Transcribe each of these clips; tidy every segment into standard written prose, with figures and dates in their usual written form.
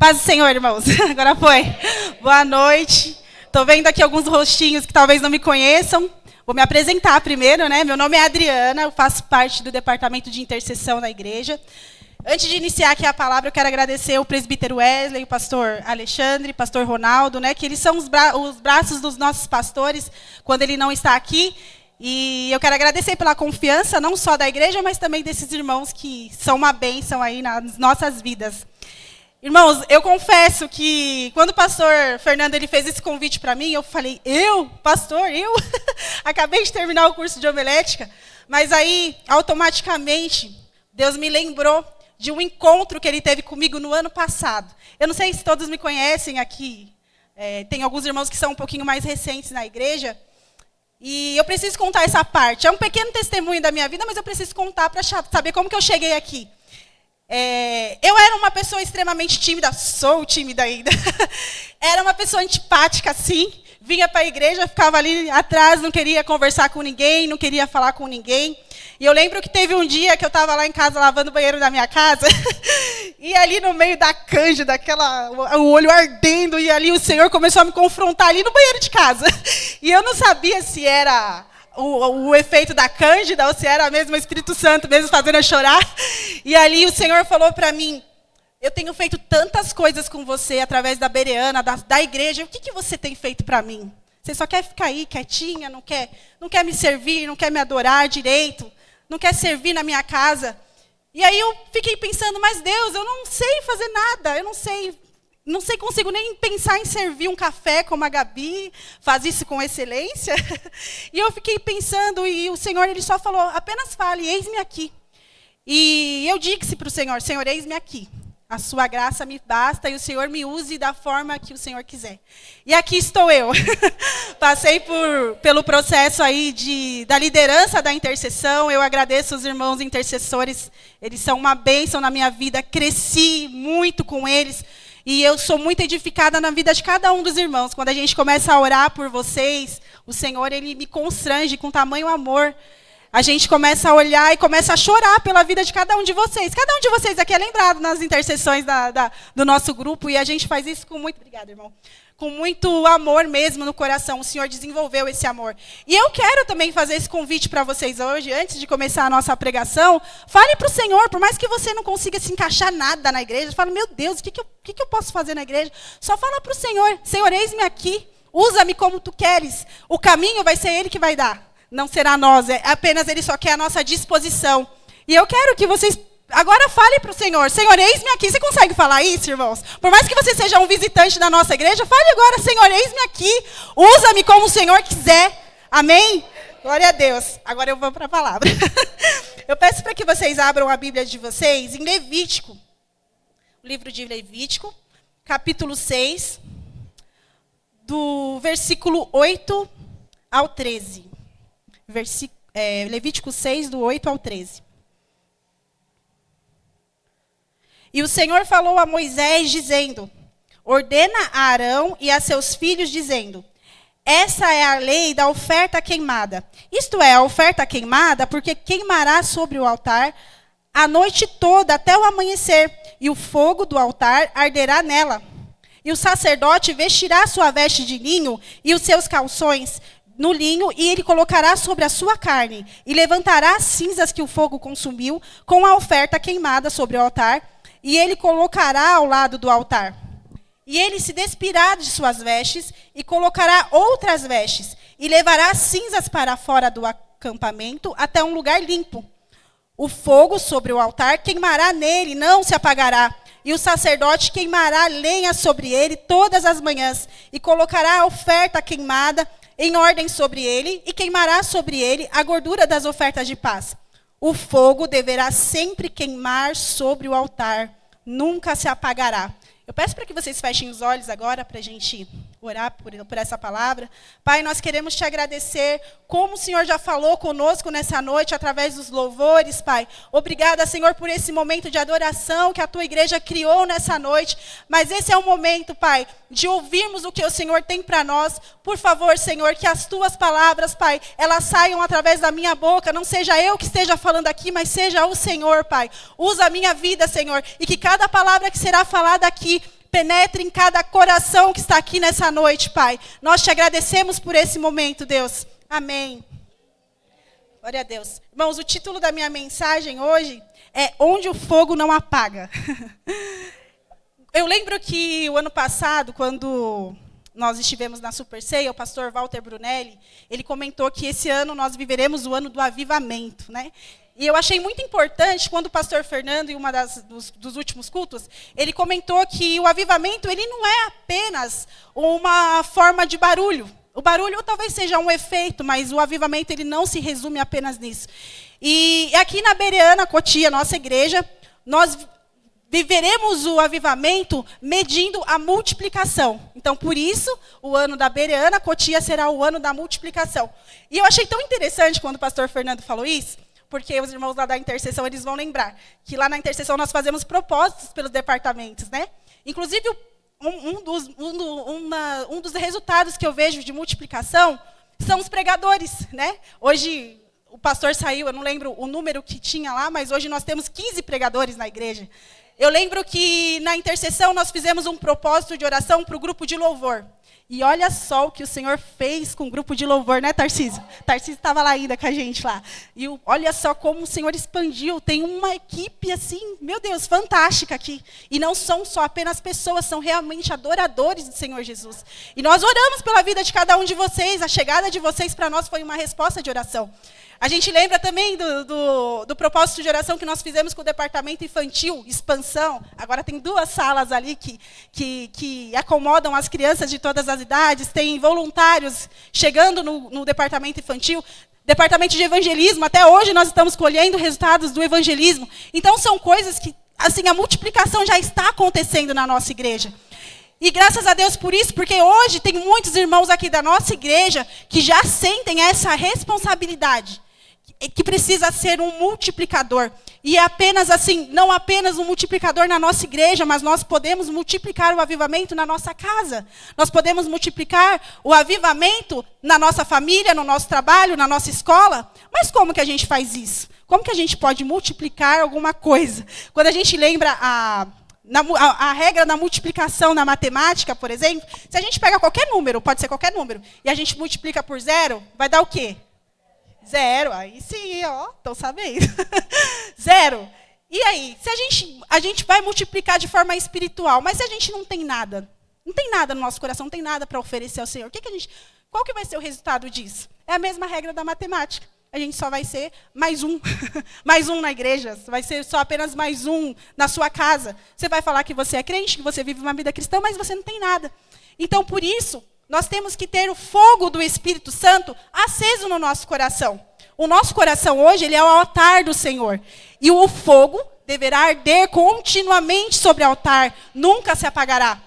Paz do Senhor, irmãos. Agora foi. Boa noite. Estou vendo aqui alguns rostinhos que talvez não me conheçam. Vou me apresentar primeiro, né? Meu nome é Adriana, eu faço parte do departamento de intercessão da igreja. Antes de iniciar aqui a palavra, eu quero agradecer o presbítero Wesley, o pastor Alexandre, o pastor Ronaldo, né? Que eles são os braços dos nossos pastores quando ele não está aqui. E eu quero agradecer pela confiança, não só da igreja, mas também desses irmãos que são uma bênção aí nas nossas vidas. Irmãos, eu confesso que quando o pastor Fernando ele fez esse convite para mim, eu falei, eu? Pastor, eu? Acabei de terminar o curso de homilética, mas aí, automaticamente, Deus me lembrou de um encontro que ele teve comigo no ano passado. Eu não sei se todos me conhecem aqui, tem alguns irmãos que são um pouquinho mais recentes na igreja, e eu preciso contar essa parte. É um pequeno testemunho da minha vida, mas eu preciso contar para saber como que eu cheguei aqui. Eu era uma pessoa extremamente tímida, sou tímida ainda. Era uma pessoa antipática, sim. Vinha para a igreja, ficava ali atrás, não queria conversar com ninguém, não queria falar com ninguém. E eu lembro que teve um dia que eu estava lá em casa, lavando o banheiro da minha casa, e ali no meio da canja, o olho ardendo, e ali o Senhor começou a me confrontar ali no banheiro de casa. E eu não sabia se era o efeito da cândida, ou se era mesmo o Espírito Santo, mesmo fazendo eu chorar. E ali o Senhor falou para mim, eu tenho feito tantas coisas com você, através da Bereana, da igreja, o que você tem feito para mim? Você só quer ficar aí, quietinha, não quer me servir, não quer me adorar direito, não quer servir na minha casa. E aí eu fiquei pensando, mas Deus, eu não sei fazer nada, eu não sei, consigo nem pensar em servir um café como a Gabi, faz isso com excelência. E eu fiquei pensando, e o Senhor ele só falou, apenas fale, eis-me aqui. E eu disse para o Senhor, Senhor, eis-me aqui. A sua graça me basta e o Senhor me use da forma que o Senhor quiser. E aqui estou eu. Passei pelo processo aí da liderança da intercessão. Eu agradeço os irmãos intercessores. Eles são uma bênção na minha vida. Cresci muito com eles. E eu sou muito edificada na vida de cada um dos irmãos. Quando a gente começa a orar por vocês, o Senhor ele me constrange com tamanho amor. A gente começa a olhar e começa a chorar pela vida de cada um de vocês. Cada um de vocês aqui é lembrado nas intercessões do nosso grupo. E a gente faz isso com muito... Obrigada, irmão. Com muito amor mesmo no coração. O Senhor desenvolveu esse amor. E eu quero também fazer esse convite para vocês hoje, antes de começar a nossa pregação. Fale para o Senhor, por mais que você não consiga se encaixar nada na igreja. Fala, meu Deus, o que eu posso fazer na igreja? Só fala para o Senhor, Senhor, eis-me aqui. Usa-me como tu queres. O caminho vai ser Ele que vai dar. Não será nós, apenas Ele só quer a nossa disposição. E eu quero que vocês agora falem para o Senhor, Senhor, eis-me aqui. Você consegue falar isso, irmãos? Por mais que você seja um visitante da nossa igreja, fale agora, Senhor, eis-me aqui. Usa-me como o Senhor quiser. Amém? Glória a Deus. Agora eu vou para a palavra. Eu peço para que vocês abram a Bíblia de vocês em Levítico. O livro de Levítico, capítulo 6, do versículo 8 ao 13. Levítico 6, do 8 ao 13. E o Senhor falou a Moisés, dizendo, ordena a Arão e a seus filhos, dizendo, essa é a lei da oferta queimada. Isto é, a oferta queimada, porque queimará sobre o altar a noite toda até o amanhecer, e o fogo do altar arderá nela. E o sacerdote vestirá sua veste de linho e os seus calções no linho, e ele colocará sobre a sua carne, e levantará as cinzas que o fogo consumiu, com a oferta queimada sobre o altar, e ele colocará ao lado do altar. E ele se despirá de suas vestes, e colocará outras vestes, e levará as cinzas para fora do acampamento, até um lugar limpo. O fogo sobre o altar queimará nele, não se apagará. E o sacerdote queimará lenha sobre ele todas as manhãs, e colocará a oferta queimada em ordem sobre ele, e queimará sobre ele a gordura das ofertas de paz. O fogo deverá sempre queimar sobre o altar, nunca se apagará. Eu peço para que vocês fechem os olhos agora, para a gente orar por essa palavra. Pai, nós queremos te agradecer, como o Senhor já falou conosco nessa noite, através dos louvores, Pai. Obrigada, Senhor, por esse momento de adoração que a tua igreja criou nessa noite. Mas esse é o momento, Pai, de ouvirmos o que o Senhor tem para nós. Por favor, Senhor, que as tuas palavras, Pai, elas saiam através da minha boca. Não seja eu que esteja falando aqui, mas seja o Senhor, Pai. Usa a minha vida, Senhor, e que cada palavra que será falada aqui penetre em cada coração que está aqui nessa noite, Pai. Nós te agradecemos por esse momento, Deus. Amém. Glória a Deus. Irmãos, o título da minha mensagem hoje é Onde o Fogo Não Apaga. Eu lembro que o ano passado, quando nós estivemos na Super Ceia, o pastor Walter Brunelli, ele comentou que esse ano nós viveremos o ano do avivamento, né? E eu achei muito importante, quando o pastor Fernando, em uma dos últimos cultos, ele comentou que o avivamento ele não é apenas uma forma de barulho. O barulho talvez seja um efeito, mas o avivamento ele não se resume apenas nisso. E aqui na Bereana, Cotia, nossa igreja, nós viveremos o avivamento medindo a multiplicação. Então, por isso, o ano da Bereana, Cotia será o ano da multiplicação. E eu achei tão interessante quando o pastor Fernando falou isso, porque os irmãos lá da intercessão, eles vão lembrar que lá na intercessão nós fazemos propósitos pelos departamentos, né? Inclusive, um dos resultados que eu vejo de multiplicação são os pregadores, né? Hoje, o pastor saiu, eu não lembro o número que tinha lá, mas hoje nós temos 15 pregadores na igreja. Eu lembro que na intercessão nós fizemos um propósito de oração para o grupo de louvor. E olha só o que o Senhor fez com o grupo de louvor, né, Tarcísio? Tarcísio estava lá ainda com a gente lá. E olha só como o Senhor expandiu. Tem uma equipe assim, meu Deus, fantástica aqui. E não são só apenas pessoas, são realmente adoradores do Senhor Jesus. E nós oramos pela vida de cada um de vocês. A chegada de vocês para nós foi uma resposta de oração. A gente lembra também do propósito de oração que nós fizemos com o departamento infantil, expansão. Agora tem 2 salas ali que acomodam as crianças de todas as idades. Tem voluntários chegando no departamento infantil. Departamento de evangelismo, até hoje nós estamos colhendo resultados do evangelismo. Então são coisas que, assim, a multiplicação já está acontecendo na nossa igreja. E graças a Deus por isso, porque hoje tem muitos irmãos aqui da nossa igreja que já sentem essa responsabilidade, que precisa ser um multiplicador. E é apenas assim, não apenas um multiplicador na nossa igreja, mas nós podemos multiplicar o avivamento na nossa casa. Nós podemos multiplicar o avivamento na nossa família, no nosso trabalho, na nossa escola. Mas como que a gente faz isso? Como que a gente pode multiplicar alguma coisa? Quando a gente lembra a regra da multiplicação na matemática, por exemplo, se a gente pega qualquer número, pode ser qualquer número, e a gente multiplica por 0, vai dar o quê? 0. Aí sim, ó, estão sabendo. 0. E aí, se a gente vai multiplicar de forma espiritual, mas se a gente não tem nada no nosso coração, não tem nada para oferecer ao Senhor, qual que vai ser o resultado disso? É a mesma regra da matemática. A gente só vai ser mais um. Mais um na igreja. Vai ser só apenas mais um na sua casa. Você vai falar que você é crente, que você vive uma vida cristã, mas você não tem nada. Então, por isso, nós temos que ter o fogo do Espírito Santo aceso no nosso coração. O nosso coração hoje, ele é o altar do Senhor. E o fogo deverá arder continuamente sobre o altar, nunca se apagará.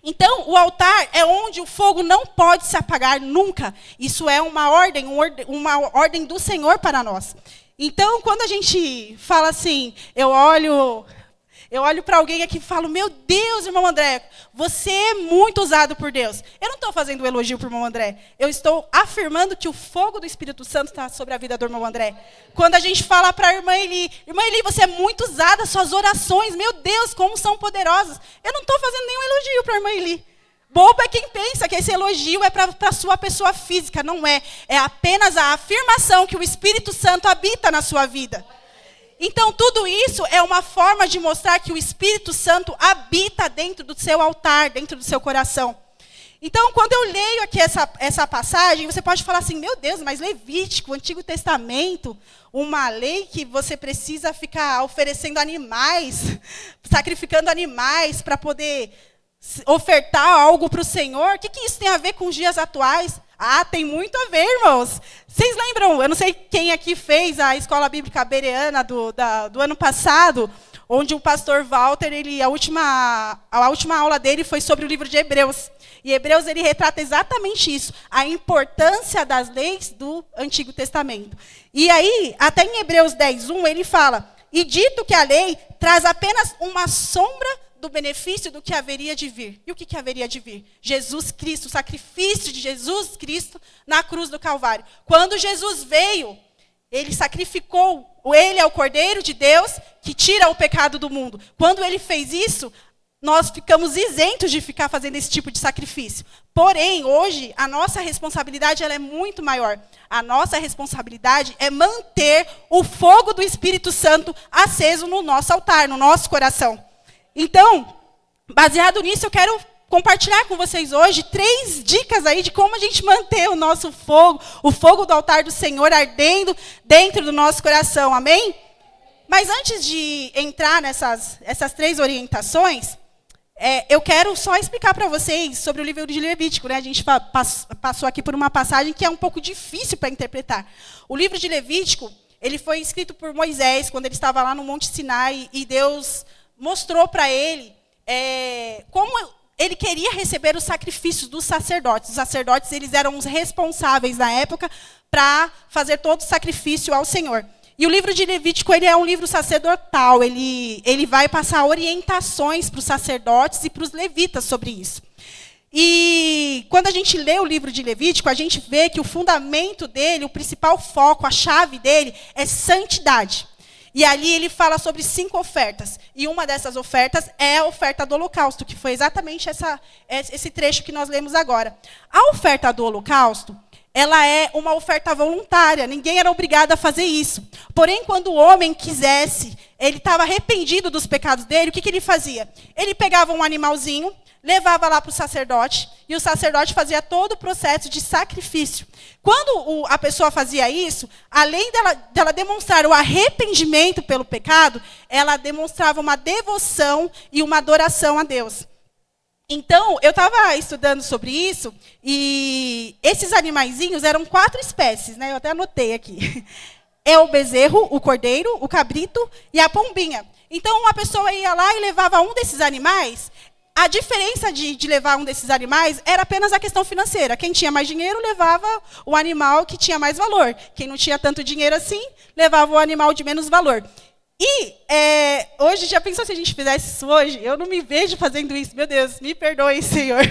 Então, o altar é onde o fogo não pode se apagar nunca. Isso é uma ordem do Senhor para nós. Então, quando a gente fala assim, eu olho para alguém aqui e falo, meu Deus, irmão André, você é muito usado por Deus. Eu não estou fazendo um elogio para o irmão André. Eu estou afirmando que o fogo do Espírito Santo está sobre a vida do irmão André. Quando a gente fala para a irmã Eli, você é muito usada, suas orações, meu Deus, como são poderosas. Eu não estou fazendo nenhum elogio para a irmã Eli. Bobo é quem pensa que esse elogio é para a sua pessoa física. Não é. É apenas a afirmação que o Espírito Santo habita na sua vida. Então, tudo isso é uma forma de mostrar que o Espírito Santo habita dentro do seu altar, dentro do seu coração. Então, quando eu leio aqui essa passagem, você pode falar assim, meu Deus, mas Levítico, o Antigo Testamento, uma lei que você precisa ficar oferecendo animais, sacrificando animais para poder ofertar algo para o Senhor. O que isso tem a ver com os dias atuais? Ah, tem muito a ver, irmãos. Vocês lembram, eu não sei quem aqui fez a Escola Bíblica Bereana do ano passado, onde o pastor Walter, a última aula dele foi sobre o livro de Hebreus. E Hebreus, ele retrata exatamente isso, a importância das leis do Antigo Testamento. E aí, até em Hebreus 10:1, ele fala, e dito que a lei traz apenas uma sombra do benefício do que haveria de vir. E o que haveria de vir? Jesus Cristo, o sacrifício de Jesus Cristo na cruz do Calvário. Quando Jesus veio, ele sacrificou, ele é o Cordeiro de Deus que tira o pecado do mundo. Quando ele fez isso, nós ficamos isentos de ficar fazendo esse tipo de sacrifício. Porém, hoje, a nossa responsabilidade ela é muito maior. A nossa responsabilidade é manter o fogo do Espírito Santo aceso no nosso altar, no nosso coração. Então, baseado nisso, eu quero compartilhar com vocês hoje 3 dicas aí de como a gente manter o nosso fogo, o fogo do altar do Senhor ardendo dentro do nosso coração, amém? Mas antes de entrar essas 3 orientações, eu quero só explicar para vocês sobre o livro de Levítico, né? A gente passou aqui por uma passagem que é um pouco difícil para interpretar. O livro de Levítico, ele foi escrito por Moisés, quando ele estava lá no Monte Sinai, e Deus mostrou para ele como ele queria receber os sacrifícios dos sacerdotes. Os sacerdotes, eles eram os responsáveis na época para fazer todo o sacrifício ao Senhor. E o livro de Levítico, ele é um livro sacerdotal, ele vai passar orientações para os sacerdotes e para os levitas sobre isso. E quando a gente lê o livro de Levítico, a gente vê que o fundamento dele, o principal foco, a chave dele é santidade. E ali ele fala sobre 5 ofertas. E uma dessas ofertas é a oferta do holocausto, que foi exatamente esse trecho que nós lemos agora. A oferta do holocausto, ela é uma oferta voluntária, ninguém era obrigado a fazer isso. Porém, quando o homem quisesse, ele estava arrependido dos pecados dele, o que ele fazia? Ele pegava um animalzinho, levava lá para o sacerdote, e o sacerdote fazia todo o processo de sacrifício. Quando a pessoa fazia isso, além dela demonstrar o arrependimento pelo pecado, ela demonstrava uma devoção e uma adoração a Deus. Então, eu estava estudando sobre isso, e esses animaizinhos eram 4 espécies, né? Eu até anotei aqui. É o bezerro, o cordeiro, o cabrito e a pombinha. Então, uma pessoa ia lá e levava um desses animais. A diferença de levar um desses animais era apenas a questão financeira. Quem tinha mais dinheiro levava o animal que tinha mais valor. Quem não tinha tanto dinheiro assim, levava o animal de menos valor. E hoje, já pensou se a gente fizesse isso hoje? Eu não me vejo fazendo isso. Meu Deus, me perdoe, Senhor.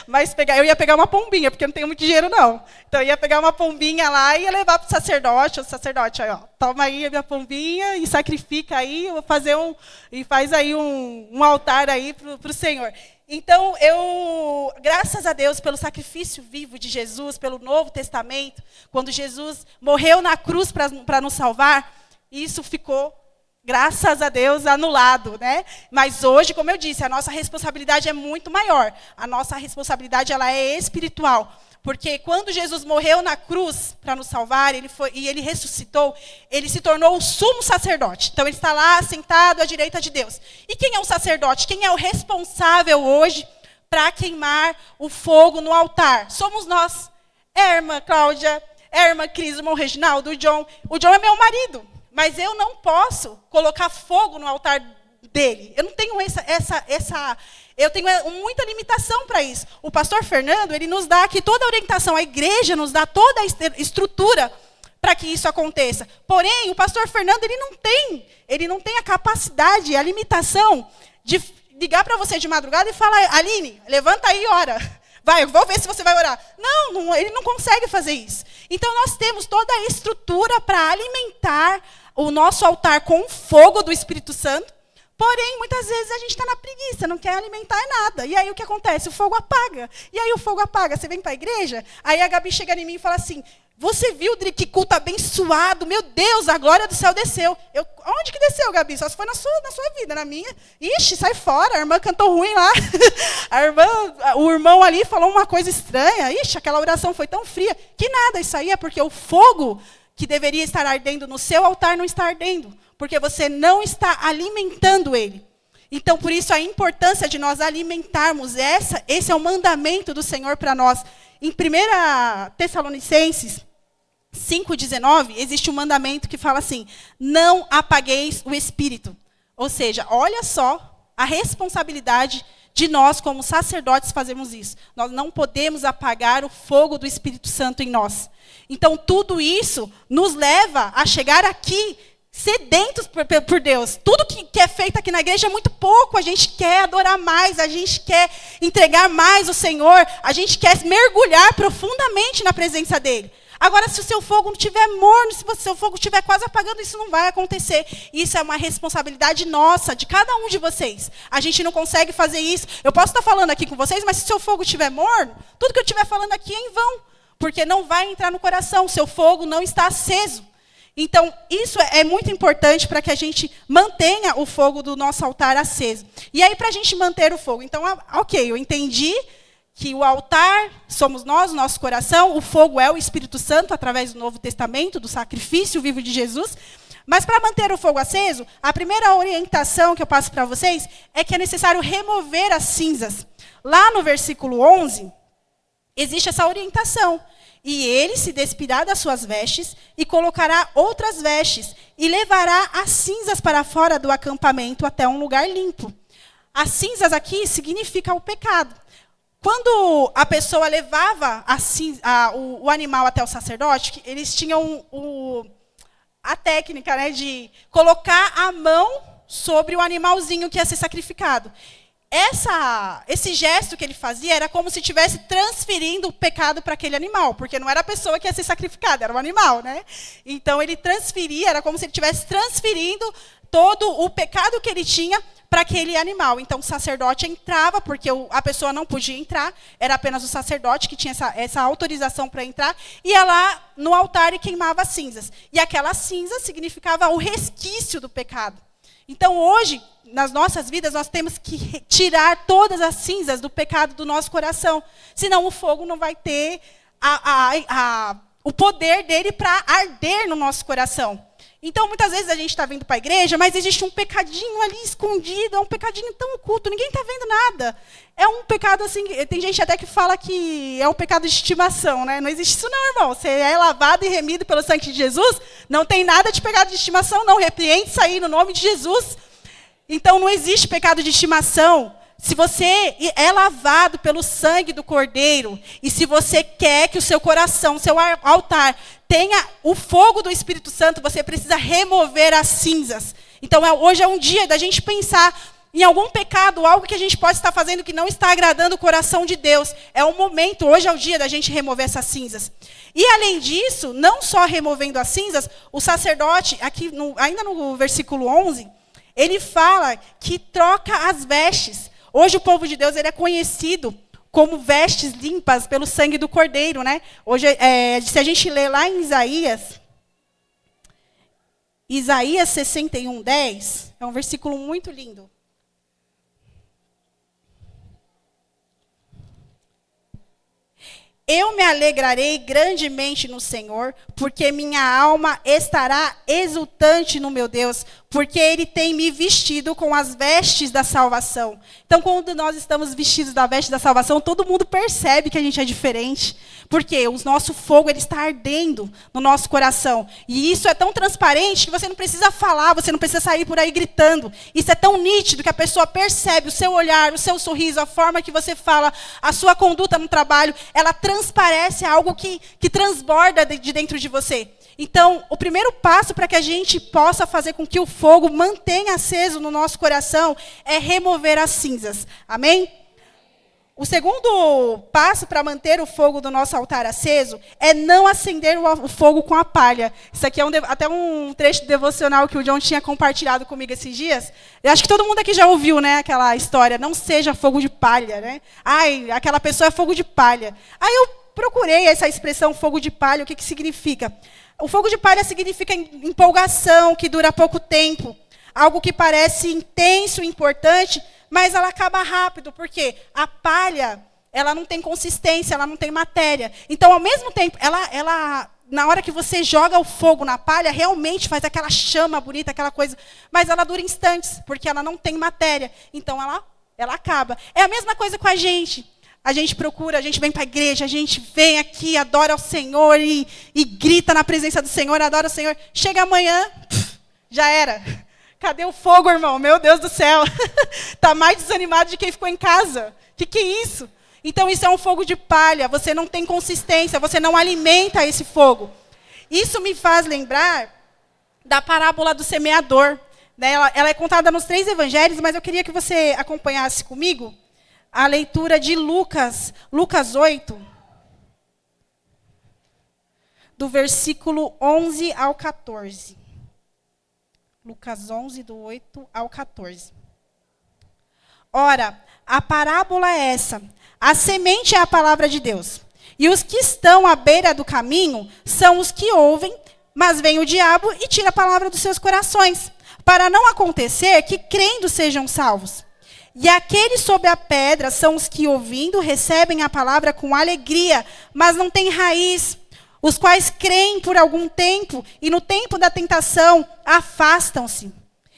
Mas eu ia pegar uma pombinha, porque eu não tenho muito dinheiro, não. Então, eu ia pegar uma pombinha lá e ia levar para o sacerdote. O sacerdote, ó, toma aí a minha pombinha e sacrifica aí, eu vou fazer e faz aí um altar aí para o Senhor. Então, graças a Deus pelo sacrifício vivo de Jesus, pelo Novo Testamento, quando Jesus morreu na cruz para nos salvar, isso ficou, graças a Deus, anulado, né? Mas hoje, como eu disse, a nossa responsabilidade é muito maior. A nossa responsabilidade ela é espiritual. Porque quando Jesus morreu na cruz para nos salvar, ele ressuscitou, ele se tornou o sumo sacerdote. Então, ele está lá sentado à direita de Deus. E quem é o sacerdote? Quem é o responsável hoje para queimar o fogo no altar? Somos nós. É a irmã Cláudia, é a irmã Cris, o irmão Reginaldo, o John. O John é meu marido. Mas eu não posso colocar fogo no altar dele. Eu não tenho eu tenho muita limitação para isso. O pastor Fernando, ele nos dá aqui toda a orientação, a igreja nos dá toda a estrutura para que isso aconteça. Porém, o pastor Fernando, ele não tem a capacidade, a limitação de ligar para você de madrugada e falar: Aline, levanta aí e ora. Vai, eu vou ver se você vai orar. Não, ele não consegue fazer isso. Então, nós temos toda a estrutura para alimentar o nosso altar com o fogo do Espírito Santo. Porém, muitas vezes a gente está na preguiça, não quer alimentar nada. E aí o que acontece? O fogo apaga. E aí o fogo apaga. Você vem para a igreja, aí a Gabi chega em mim e fala assim: você viu, Dri, que culto abençoado? Meu Deus, a glória do céu desceu. Onde que desceu, Gabi? Só se foi na sua vida, na minha. Ixi, sai fora, a irmã cantou ruim lá. O irmão ali falou uma coisa estranha. Ixi, aquela oração foi tão fria. Que nada, isso aí é porque o fogo que deveria estar ardendo no seu altar não está ardendo. Porque você não está alimentando ele. Então, por isso, a importância de nós alimentarmos esse é o mandamento do Senhor para nós. Em 1 Tessalonicenses 5,19, existe um mandamento que fala assim: não apagueis o Espírito. Ou seja, olha só a responsabilidade de nós, como sacerdotes, fazermos isso. Nós não podemos apagar o fogo do Espírito Santo em nós. Então, tudo isso nos leva a chegar aqui sedentos por Deus. Tudo que é feito aqui na igreja é muito pouco. A gente quer adorar mais, a gente quer entregar mais o Senhor, a gente quer mergulhar profundamente na presença dEle. Agora, se o seu fogo não estiver morno, se o seu fogo estiver quase apagando, isso não vai acontecer. Isso é uma responsabilidade nossa, de cada um de vocês. A gente não consegue fazer isso. Eu posso estar falando aqui com vocês, mas se o seu fogo estiver morno, tudo que eu estiver falando aqui é em vão. Porque não vai entrar no coração, o seu fogo não está aceso. Então, isso é muito importante para que a gente mantenha o fogo do nosso altar aceso. E aí, para a gente manter o fogo, então, ok, eu entendi que o altar somos nós, o nosso coração, o fogo é o Espírito Santo, através do Novo Testamento, do sacrifício vivo de Jesus. Mas para manter o fogo aceso, a primeira orientação que eu passo para vocês é que é necessário remover as cinzas. Lá no versículo 11, existe essa orientação. E ele se despirá das suas vestes e colocará outras vestes e levará as cinzas para fora do acampamento até um lugar limpo. As cinzas aqui significa o pecado. Quando a pessoa levava o animal até o sacerdote, eles tinham a técnica, né, de colocar a mão sobre o animalzinho que ia ser sacrificado. Esse gesto que ele fazia era como se estivesse transferindo o pecado para aquele animal, porque não era a pessoa que ia ser sacrificada, era o animal, né? Então ele transferia, era como se ele estivesse transferindo todo o pecado que ele tinha para aquele animal. Então o sacerdote entrava, porque a pessoa não podia entrar, era apenas o sacerdote que tinha essa autorização para entrar, ia lá no altar e queimava as cinzas. E aquela cinza significava o resquício do pecado. Então hoje, nas nossas vidas, nós temos que tirar todas as cinzas do pecado do nosso coração. Senão o fogo não vai ter o poder dele para arder no nosso coração. Então, muitas vezes a gente está vindo para a igreja, mas existe um pecadinho ali escondido, é um pecadinho tão oculto, ninguém está vendo nada. É um pecado assim, tem gente até que fala que é um pecado de estimação, né? Não existe isso não, irmão. Você é lavado e remido pelo sangue de Jesus, não tem nada de pecado de estimação, não. Repreende isso aí no nome de Jesus. Então, não existe pecado de estimação. Se você é lavado pelo sangue do Cordeiro, e se você quer que o seu coração, seu altar, tenha o fogo do Espírito Santo, você precisa remover as cinzas. Então, hoje é um dia da gente pensar em algum pecado, algo que a gente pode estar fazendo que não está agradando o coração de Deus. É um momento, hoje é o dia da gente remover essas cinzas. E, além disso, não só removendo as cinzas, o sacerdote, aqui ainda no versículo 11, ele fala que troca as vestes. Hoje o povo de Deus ele é conhecido como vestes limpas pelo sangue do Cordeiro, né? Hoje, se a gente ler lá em Isaías 61:10, é um versículo muito lindo. Eu me alegrarei grandemente no Senhor, porque minha alma estará exultante no meu Deus, porque Ele tem me vestido com as vestes da salvação. Então, quando nós estamos vestidos da veste da salvação, todo mundo percebe que a gente é diferente, porque o nosso fogo ele está ardendo no nosso coração. E isso é tão transparente que você não precisa falar, você não precisa sair por aí gritando. Isso é tão nítido que a pessoa percebe o seu olhar, o seu sorriso, a forma que você fala, a sua conduta no trabalho, ela transparece algo que transborda de dentro de você. Então, o primeiro passo para que a gente possa fazer com que o fogo mantenha aceso no nosso coração é remover as cinzas. Amém? O segundo passo para manter o fogo do nosso altar aceso é não acender o fogo com a palha. Isso aqui é até um trecho devocional que o John tinha compartilhado comigo esses dias. Eu acho que todo mundo aqui já ouviu, né, aquela história, não seja fogo de palha, né? Ai, aquela pessoa é fogo de palha. Aí eu procurei essa expressão fogo de palha, o que significa? O fogo de palha significa empolgação, que dura pouco tempo. Algo que parece intenso e importante, mas ela acaba rápido, porque a palha, ela não tem consistência, ela não tem matéria. Então, ao mesmo tempo, ela na hora que você joga o fogo na palha, realmente faz aquela chama bonita, aquela coisa, mas ela dura instantes, porque ela não tem matéria. Então, ela acaba. É a mesma coisa com a gente. A gente procura, a gente vem para a igreja, a gente vem aqui, adora ao Senhor e grita na presença do Senhor, adora o Senhor. Chega amanhã, já era. Cadê o fogo, irmão? Meu Deus do céu. Está mais desanimado de quem ficou em casa. O que é isso? Então, isso é um fogo de palha. Você não tem consistência, você não alimenta esse fogo. Isso me faz lembrar da parábola do semeador. Ela é contada nos 3 evangelhos, mas eu queria que você acompanhasse comigo a leitura de Lucas 8. do versículo 11 ao 14. Lucas 11, do 8 ao 14. Ora, a parábola é essa. A semente é a palavra de Deus. E os que estão à beira do caminho são os que ouvem, mas vem o diabo e tira a palavra dos seus corações, para não acontecer que crendo sejam salvos. E aqueles sob a pedra são os que, ouvindo, recebem a palavra com alegria, mas não têm raiz, os quais creem por algum tempo, e no tempo da tentação afastam-se.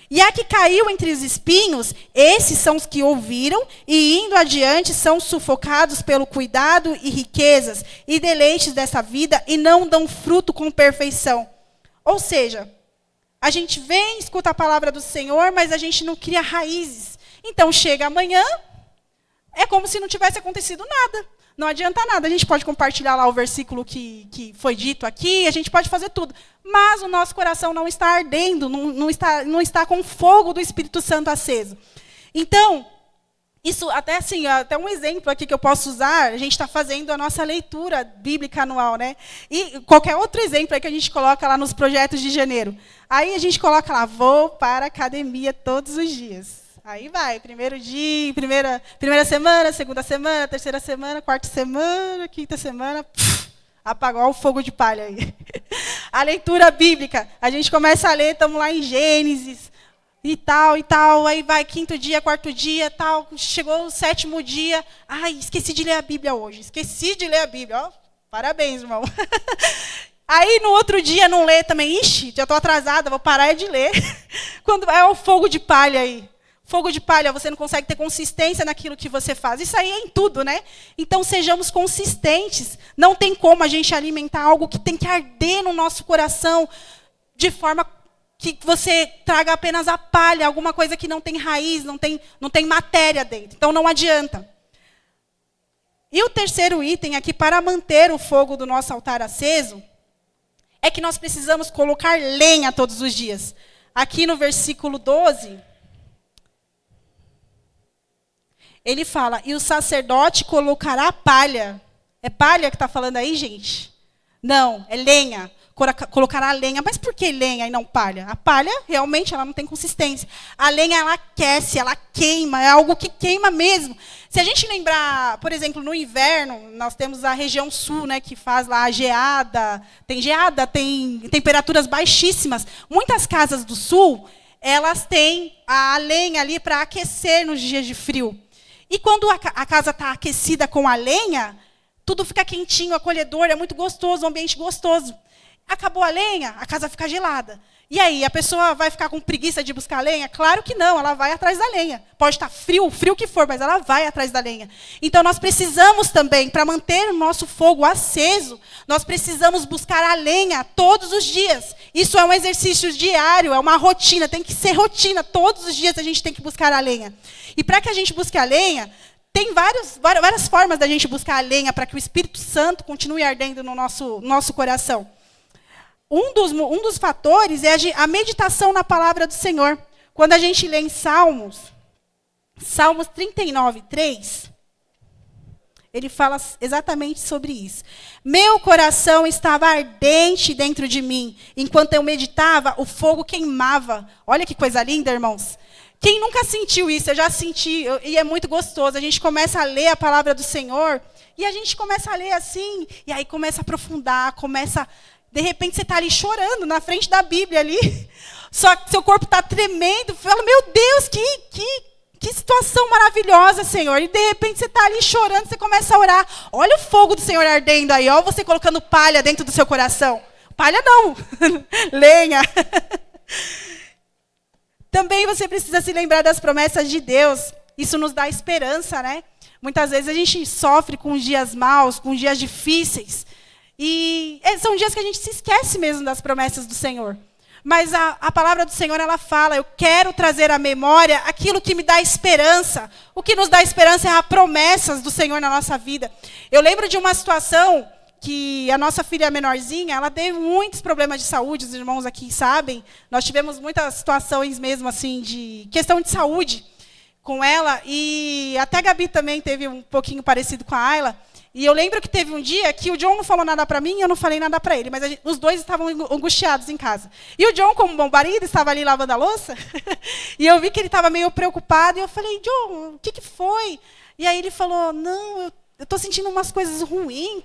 E a que caiu entre os espinhos, esses são os que ouviram, e indo adiante são sufocados pelo cuidado e riquezas, e deleites dessa vida, e não dão fruto com perfeição. Ou seja, a gente vem, escuta a palavra do Senhor, mas a gente não cria raízes. Então, chega amanhã, é como se não tivesse acontecido nada. Não adianta nada. A gente pode compartilhar lá o versículo que foi dito aqui, a gente pode fazer tudo. Mas o nosso coração não está ardendo, não está com o fogo do Espírito Santo aceso. Então, isso até assim, até um exemplo aqui que eu posso usar, a gente está fazendo a nossa leitura bíblica anual, né? E qualquer outro exemplo aí que a gente coloca lá nos projetos de janeiro. Aí a gente coloca lá, vou para a academia todos os dias. Aí vai, primeiro dia, primeira semana, segunda semana, terceira semana, quarta semana, quinta semana, apagou o fogo de palha aí. A leitura bíblica, a gente começa a ler, estamos lá em Gênesis, e tal, aí vai quinto dia, quarto dia, tal, chegou o sétimo dia, ai, esqueci de ler a Bíblia hoje, ó, parabéns, irmão. Aí no outro dia não lê também, ixi, já estou atrasada, vou parar de ler. Quando vai o fogo de palha aí. Fogo de palha, você não consegue ter consistência naquilo que você faz. Isso aí é em tudo, né? Então, sejamos consistentes. Não tem como a gente alimentar algo que tem que arder no nosso coração, de forma que você traga apenas a palha, alguma coisa que não tem raiz, não tem matéria dentro. Então, não adianta. E o terceiro item aqui, para manter o fogo do nosso altar aceso, é que nós precisamos colocar lenha todos os dias. Aqui no versículo 12... ele fala, e o sacerdote colocará palha. É palha que está falando aí, gente? Não, é lenha. Colocará lenha. Mas por que lenha e não palha? A palha, realmente, ela não tem consistência. A lenha, ela aquece, ela queima. É algo que queima mesmo. Se a gente lembrar, por exemplo, no inverno, nós temos a região sul, né, que faz lá a geada, tem temperaturas baixíssimas. Muitas casas do sul, elas têm a lenha ali para aquecer nos dias de frio. E quando a casa está aquecida com a lenha, tudo fica quentinho, acolhedor, é muito gostoso, um ambiente gostoso. Acabou a lenha, a casa fica gelada. E aí, a pessoa vai ficar com preguiça de buscar lenha? Claro que não, ela vai atrás da lenha. Pode estar frio que for, mas ela vai atrás da lenha. Então, nós precisamos também, para manter o nosso fogo aceso, nós precisamos buscar a lenha todos os dias. Isso é um exercício diário, é uma rotina, tem que ser rotina. Todos os dias a gente tem que buscar a lenha. E para que a gente busque a lenha, tem várias formas da gente buscar a lenha para que o Espírito Santo continue ardendo no nosso coração. Um dos fatores é a meditação na palavra do Senhor. Quando a gente lê em Salmos 39, 3, ele fala exatamente sobre isso. Meu coração estava ardente dentro de mim. Enquanto eu meditava, o fogo queimava. Olha que coisa linda, irmãos. Quem nunca sentiu isso? Eu já senti, e é muito gostoso. A gente começa a ler a palavra do Senhor, e a gente começa a ler assim, e aí começa a aprofundar, de repente você está ali chorando na frente da Bíblia ali, só que seu corpo está tremendo, fala, meu Deus, que situação maravilhosa, Senhor. E de repente você está ali chorando, você começa a orar. Olha o fogo do Senhor ardendo aí, olha você colocando palha dentro do seu coração. Palha não, lenha. Também você precisa se lembrar das promessas de Deus. Isso nos dá esperança, né? Muitas vezes a gente sofre com dias maus, com dias difíceis. E são dias que a gente se esquece mesmo das promessas do Senhor. Mas a palavra do Senhor, ela fala, eu quero trazer à memória aquilo que me dá esperança. O que nos dá esperança é as promessas do Senhor na nossa vida. Eu lembro de uma situação que a nossa filha menorzinha, ela teve muitos problemas de saúde, os irmãos aqui sabem. Nós tivemos muitas situações mesmo assim de questão de saúde com ela. E até a Gabi também teve um pouquinho parecido com a Ayla. E eu lembro que teve um dia que o John não falou nada para mim e eu não falei nada para ele. Mas os dois estavam angustiados em casa. E o John, como bom marido, estava ali lavando a louça. E eu vi que ele estava meio preocupado. E eu falei, John, o que foi? E aí ele falou, não, eu estou sentindo umas coisas ruins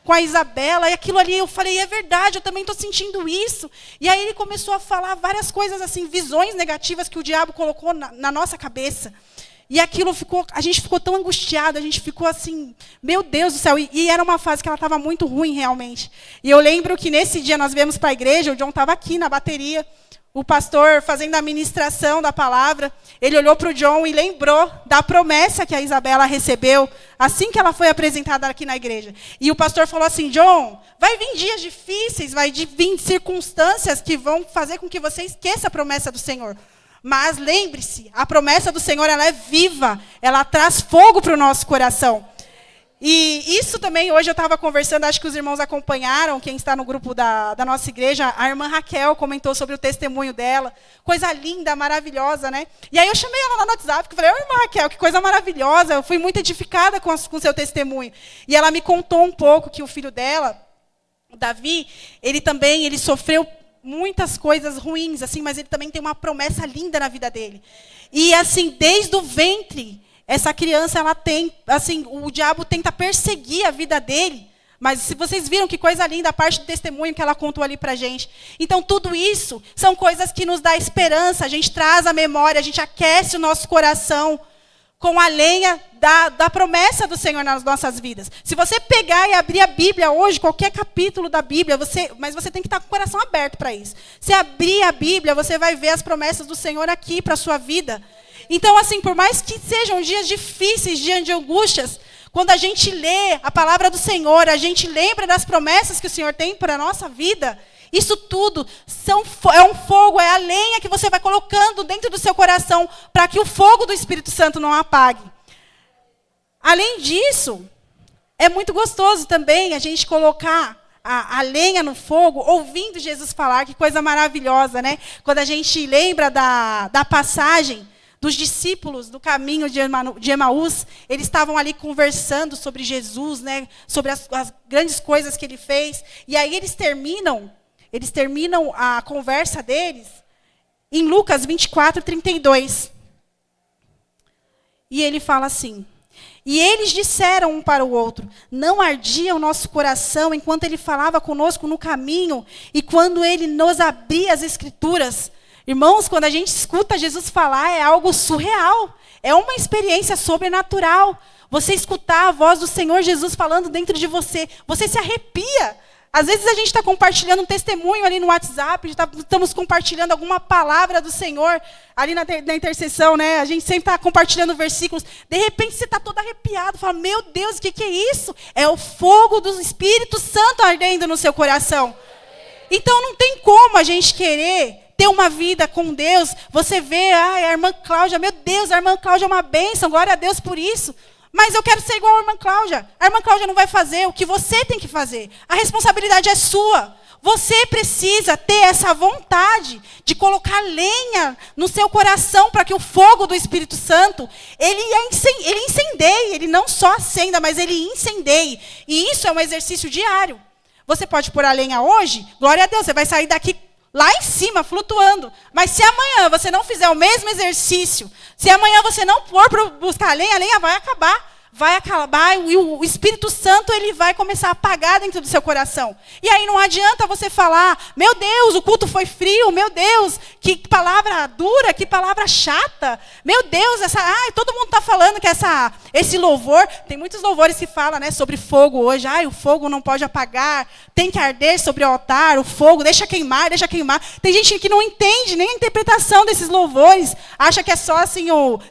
com a Isabela. E aquilo ali, eu falei, é verdade, eu também estou sentindo isso. E aí ele começou a falar várias coisas, assim, visões negativas que o diabo colocou na nossa cabeça. E aquilo a gente ficou tão angustiado, a gente ficou assim, meu Deus do céu. E era uma fase que ela estava muito ruim, realmente. E eu lembro que nesse dia nós viemos para a igreja, o John estava aqui na bateria, o pastor fazendo a ministração da palavra. Ele olhou para o John e lembrou da promessa que a Isabela recebeu, assim que ela foi apresentada aqui na igreja. E o pastor falou assim, John, vai vir dias difíceis, vai vir circunstâncias que vão fazer com que você esqueça a promessa do Senhor. Mas lembre-se, a promessa do Senhor, ela é viva, ela traz fogo para o nosso coração. E isso também, hoje eu estava conversando, acho que os irmãos acompanharam, quem está no grupo da nossa igreja, a irmã Raquel comentou sobre o testemunho dela, coisa linda, maravilhosa, né? E aí eu chamei ela lá no WhatsApp, que falei, irmã Raquel, que coisa maravilhosa, eu fui muito edificada com o seu testemunho. E ela me contou um pouco que o filho dela, o Davi, ele sofreu muitas coisas ruins, assim, mas ele também tem uma promessa linda na vida dele. E assim, desde o ventre, essa criança, ela tem, assim, o diabo tenta perseguir a vida dele, mas se vocês viram que coisa linda, a parte do testemunho que ela contou ali pra gente. Então, tudo isso são coisas que nos dá esperança, a gente traz a memória, a gente aquece o nosso coração com a lenha da promessa do Senhor nas nossas vidas. Se você pegar e abrir a Bíblia hoje, qualquer capítulo da Bíblia, mas você tem que estar com o coração aberto para isso. Se abrir a Bíblia, você vai ver as promessas do Senhor aqui para a sua vida. Então, assim, por mais que sejam dias difíceis, dias de angústias, quando a gente lê a palavra do Senhor, a gente lembra das promessas que o Senhor tem para a nossa vida, isso tudo é um fogo, é a lenha que você vai colocando dentro do seu coração para que o fogo do Espírito Santo não apague. Além disso, é muito gostoso também a gente colocar a lenha no fogo, ouvindo Jesus falar, que coisa maravilhosa, né? Quando a gente lembra da passagem dos discípulos do caminho de Emaús, eles estavam ali conversando sobre Jesus, né? Sobre as grandes coisas que ele fez. E aí eles terminam a conversa deles em Lucas 24, 32. E ele fala assim, e eles disseram um para o outro, não ardia o nosso coração enquanto ele falava conosco no caminho e quando ele nos abria as Escrituras. Irmãos, quando a gente escuta Jesus falar, é algo surreal. É uma experiência sobrenatural. Você escutar a voz do Senhor Jesus falando dentro de você, você se arrepia. Às vezes a gente está compartilhando um testemunho ali no WhatsApp, estamos compartilhando alguma palavra do Senhor ali na intercessão, né? A gente sempre está compartilhando versículos. De repente você está todo arrepiado, fala, meu Deus, o que é isso? É o fogo do Espírito Santo ardendo no seu coração. Então não tem como a gente querer ter uma vida com Deus. Você vê, a irmã Cláudia, meu Deus, a irmã Cláudia é uma bênção, glória a Deus por isso. Mas eu quero ser igual a irmã Cláudia. A irmã Cláudia não vai fazer o que você tem que fazer. A responsabilidade é sua. Você precisa ter essa vontade de colocar lenha no seu coração para que o fogo do Espírito Santo, ele incendeie. Ele não só acenda, mas ele incendeie. E isso é um exercício diário. Você pode pôr a lenha hoje, glória a Deus, você vai sair daqui lá em cima, flutuando. Mas se amanhã você não fizer o mesmo exercício, se amanhã você não for para buscar a lenha vai acabar. Vai acabar e o Espírito Santo ele vai começar a apagar dentro do seu coração. E aí não adianta você falar, meu Deus, o culto foi frio, meu Deus, que palavra dura, que palavra chata. Meu Deus, todo mundo está falando que esse louvor, tem muitos louvores que falam, né, sobre fogo hoje. O fogo não pode apagar, tem que arder sobre o altar, o fogo, deixa queimar. Tem gente que não entende nem a interpretação desses louvores, acha que é só assim,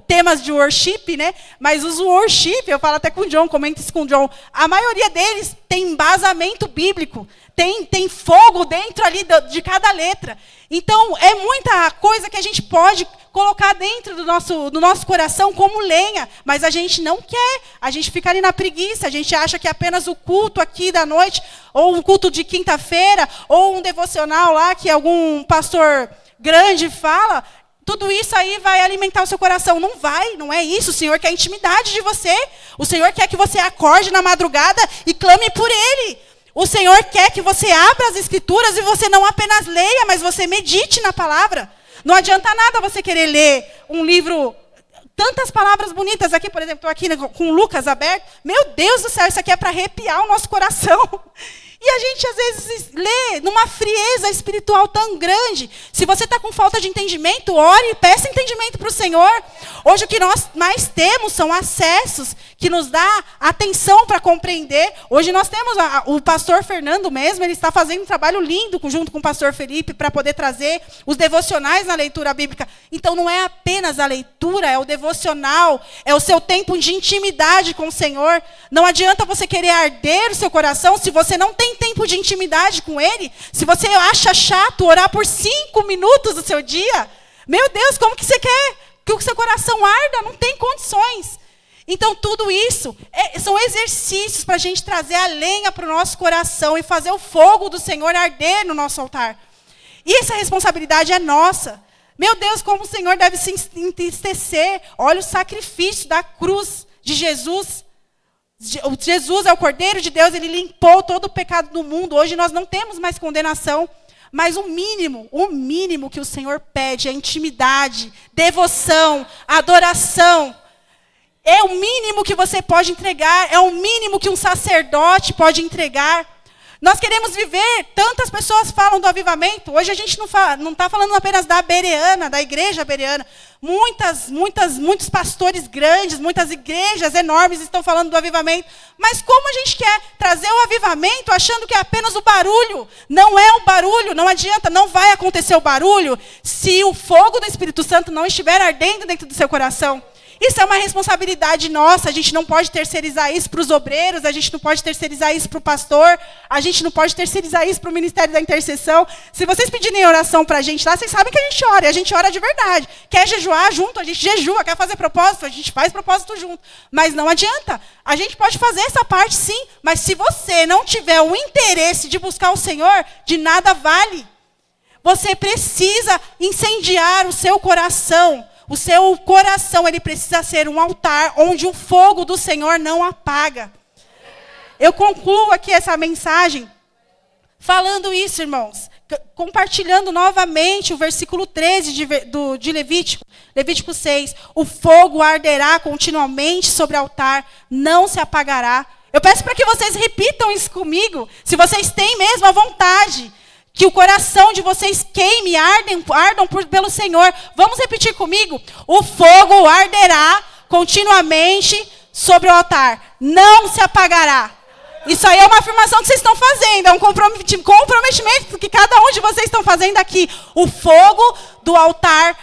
temas de worship, né? Mas os worship, eu falo até com o John, comento isso com o John, a maioria deles tem embasamento bíblico, tem fogo dentro ali de cada letra. Então, é muita coisa que a gente pode colocar dentro do nosso coração como lenha, mas a gente não quer, a gente fica ali na preguiça, a gente acha que apenas o culto aqui da noite, ou um culto de quinta-feira, ou um devocional lá que algum pastor grande fala, tudo isso aí vai alimentar o seu coração. Não vai, não é isso. O Senhor quer intimidade de você. O Senhor quer que você acorde na madrugada e clame por Ele. O Senhor quer que você abra as Escrituras e você não apenas leia, mas você medite na palavra. Não adianta nada você querer ler um livro, tantas palavras bonitas aqui, por exemplo, estou aqui com Lucas aberto. Meu Deus do céu, isso aqui é para arrepiar o nosso coração. E a gente, às vezes, lê numa frieza espiritual tão grande. Se você está com falta de entendimento, ore e peça entendimento para o Senhor. Hoje, o que nós mais temos são acessos que nos dá atenção para compreender. Hoje nós temos o pastor Fernando mesmo, ele está fazendo um trabalho lindo junto com o pastor Felipe para poder trazer os devocionais na leitura bíblica. Então, não é apenas a leitura, é o devocional, é o seu tempo de intimidade com o Senhor. Não adianta você querer arder o seu coração se você não tem tempo de intimidade com Ele. Se você acha chato orar por 5 minutos do seu dia, meu Deus, como que você quer que o seu coração arda? Não tem condições. Então, tudo isso são exercícios para a gente trazer a lenha para o nosso coração e fazer o fogo do Senhor arder no nosso altar. E essa responsabilidade é nossa. Meu Deus, como o Senhor deve se entristecer. Olha o sacrifício da cruz de Jesus. Jesus é o Cordeiro de Deus, ele limpou todo o pecado do mundo. Hoje nós não temos mais condenação. Mas o mínimo que o Senhor pede é intimidade, devoção, adoração. É o mínimo que você pode entregar, é o mínimo que um sacerdote pode entregar. Nós queremos viver, tantas pessoas falam do avivamento. Hoje a gente não está falando apenas da bereana, da igreja bereana. Muitos pastores grandes, muitas igrejas enormes estão falando do avivamento. Mas como a gente quer trazer o avivamento achando que é apenas o barulho? Não é o barulho, não adianta, não vai acontecer o barulho se o fogo do Espírito Santo não estiver ardendo dentro do seu coração. Isso é uma responsabilidade nossa, a gente não pode terceirizar isso para os obreiros, a gente não pode terceirizar isso para o pastor, a gente não pode terceirizar isso para o Ministério da Intercessão. Se vocês pedirem oração para a gente lá, vocês sabem que a gente ora de verdade. Quer jejuar junto, a gente jejua, quer fazer propósito, a gente faz propósito junto. Mas não adianta, a gente pode fazer essa parte sim, mas se você não tiver o interesse de buscar o Senhor, de nada vale. Você precisa incendiar o seu coração. O seu coração, ele precisa ser um altar onde o fogo do Senhor não apaga. Eu concluo aqui essa mensagem falando isso, irmãos. Compartilhando novamente o versículo 13 de Levítico. Levítico 6. O fogo arderá continuamente sobre o altar, não se apagará. Eu peço para que vocês repitam isso comigo. Se vocês têm mesmo a vontade. Que o coração de vocês queime, ardam pelo Senhor. Vamos repetir comigo? O fogo arderá continuamente sobre o altar. Não se apagará. Isso aí é uma afirmação que vocês estão fazendo. É um comprometimento que cada um de vocês estão fazendo aqui. O fogo do altar,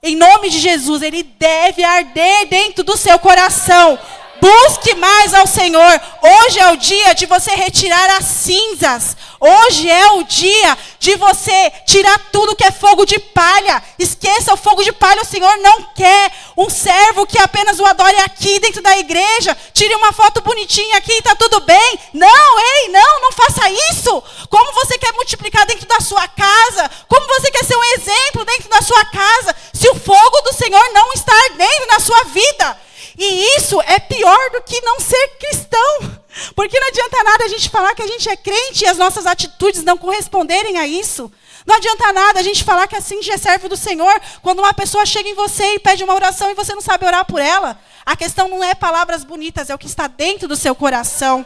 em nome de Jesus, ele deve arder dentro do seu coração. Busque mais ao Senhor. Hoje é o dia de você retirar as cinzas. Hoje é o dia de você tirar tudo que é fogo de palha. Esqueça o fogo de palha. O Senhor não quer um servo que apenas o adore aqui dentro da igreja. Tire uma foto bonitinha aqui e está tudo bem. Não faça isso. Como você quer multiplicar dentro da sua casa? Como você quer ser um exemplo dentro da sua casa? Se o fogo do Senhor não está ardendo na sua vida. E isso é pior do que não ser cristão. Porque não adianta nada a gente falar que a gente é crente e as nossas atitudes não corresponderem a isso. Não adianta nada a gente falar que assim já é servo do Senhor, quando uma pessoa chega em você e pede uma oração e você não sabe orar por ela. A questão não é palavras bonitas, é o que está dentro do seu coração.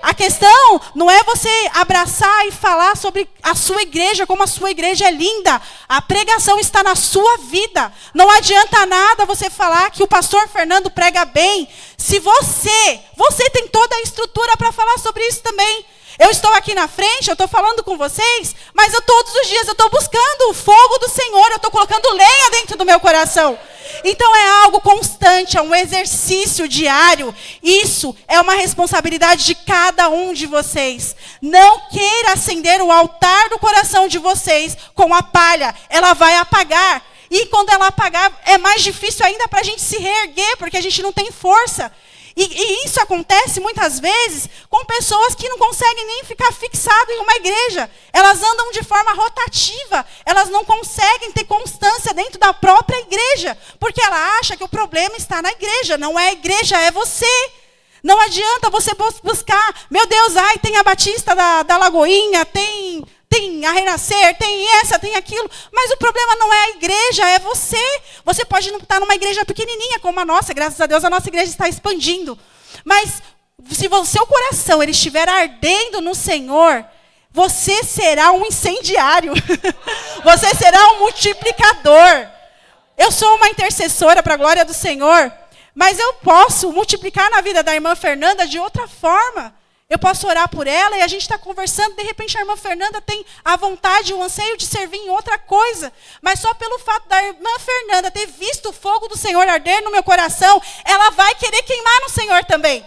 A questão não é você abraçar e falar sobre a sua igreja, como a sua igreja é linda. A pregação está na sua vida. Não adianta nada você falar que o pastor Fernando prega bem, se você tem toda a estrutura para falar sobre isso também. Eu estou aqui na frente, eu estou falando com vocês, mas todos os dias eu estou buscando o fogo do Senhor, eu estou colocando lenha dentro do meu coração. Então é algo constante, é um exercício diário. Isso é uma responsabilidade de cada um de vocês. Não queira acender o altar do coração de vocês com a palha, ela vai apagar. E quando ela apagar, é mais difícil ainda para a gente se reerguer, porque a gente não tem força. E isso acontece muitas vezes com pessoas que não conseguem nem ficar fixado em uma igreja. Elas andam de forma rotativa. Elas não conseguem ter constância dentro da própria igreja. Porque ela acha que o problema está na igreja. Não é a igreja, é você. Não adianta você buscar, meu Deus, tem a Batista da Lagoinha, tem a Renascer, tem essa, tem aquilo. Mas o problema não é a igreja, é você. Você pode não estar numa igreja pequenininha como a nossa. Graças a Deus, a nossa igreja está expandindo. Mas se o seu coração ele estiver ardendo no Senhor, você será um incendiário. Você será um multiplicador. Eu sou uma intercessora para a glória do Senhor. Mas eu posso multiplicar na vida da irmã Fernanda de outra forma. Eu posso orar por ela e a gente está conversando, de repente a irmã Fernanda tem a vontade, o anseio de servir em outra coisa. Mas só pelo fato da irmã Fernanda ter visto o fogo do Senhor arder no meu coração, ela vai querer queimar no Senhor também.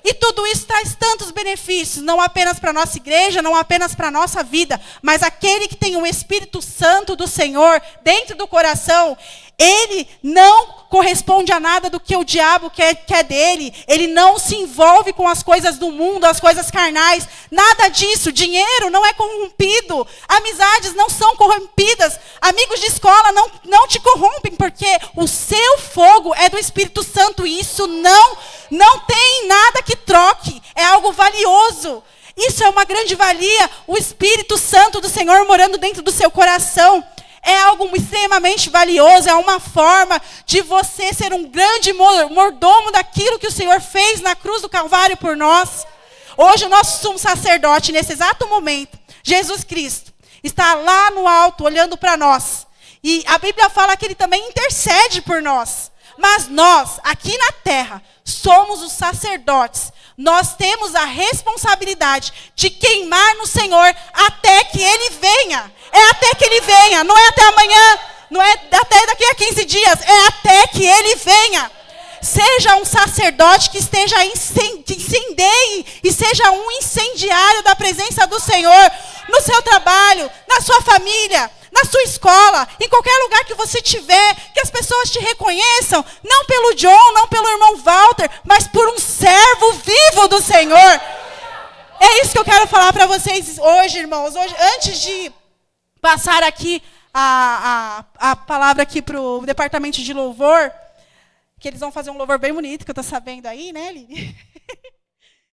E tudo isso traz tantos benefícios, não apenas para a nossa igreja, não apenas para a nossa vida, mas aquele que tem o Espírito Santo do Senhor dentro do coração, ele não corresponde a nada do que o diabo quer dele. Ele não se envolve com as coisas do mundo, as coisas carnais. Nada disso. Dinheiro não é corrompido. Amizades não são corrompidas. Amigos de escola não te corrompem, porque o seu fogo é do Espírito Santo. E isso não tem nada que troque. É algo valioso. Isso é uma grande valia. O Espírito Santo do Senhor morando dentro do seu coração. É algo extremamente valioso, é uma forma de você ser um grande mordomo daquilo que o Senhor fez na cruz do Calvário por nós. Hoje o nosso sumo sacerdote, nesse exato momento, Jesus Cristo, está lá no alto olhando para nós. E a Bíblia fala que ele também intercede por nós. Mas nós, aqui na terra, somos os sacerdotes. Nós temos a responsabilidade de queimar no Senhor até que Ele venha. É até que Ele venha, não é até amanhã, não é até daqui a 15 dias, é até que Ele venha. Seja um sacerdote que incendeie e seja um incendiário da presença do Senhor no seu trabalho, na sua família, na sua escola, em qualquer lugar que você estiver, que as pessoas te reconheçam, não pelo John, não pelo irmão Walter, mas por um servo vivo do Senhor. É isso que eu quero falar para vocês hoje, irmãos. Hoje, antes de passar aqui a palavra aqui para o departamento de louvor, que eles vão fazer um louvor bem bonito, que eu estou sabendo aí, né, Lili?